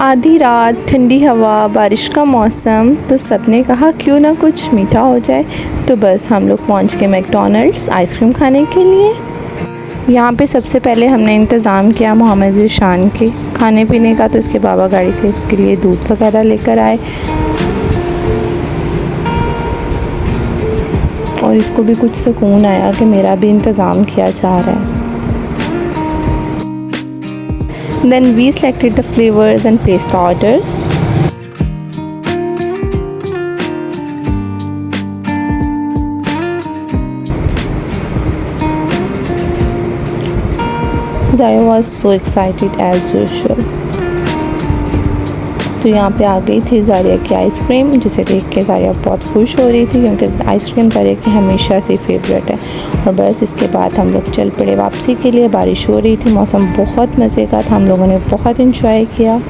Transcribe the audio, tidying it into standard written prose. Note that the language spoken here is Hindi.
आधी रात, ठंडी हवा, बारिश का मौसम, तो सबने कहा क्यों ना कुछ मीठा हो जाए। तो बस हम लोग पहुंच गए मैकडॉनल्ड्स आइसक्रीम खाने के लिए। यहाँ पे सबसे पहले हमने इंतज़ाम किया मोहम्मद ज़ीशान के खाने पीने का, तो इसके बाबा गाड़ी से इसके लिए दूध वगैरह लेकर आए और इसको भी कुछ सुकून आया कि मेरा भी इंतज़ाम किया जा रहा है। Then we selected the flavors and placed the orders. Zaria was so excited as usual. तो यहाँ पे आ गई थी ज़ारिया की आइसक्रीम, जिसे देख के ज़ारिया बहुत खुश हो रही थी क्योंकि आइसक्रीम ज़ारिया की हमेशा से फेवरेट है। और बस इसके बाद हम लोग चल पड़े वापसी के लिए। बारिश हो रही थी, मौसम बहुत मज़े का था, हम लोगों ने बहुत इंजॉय किया।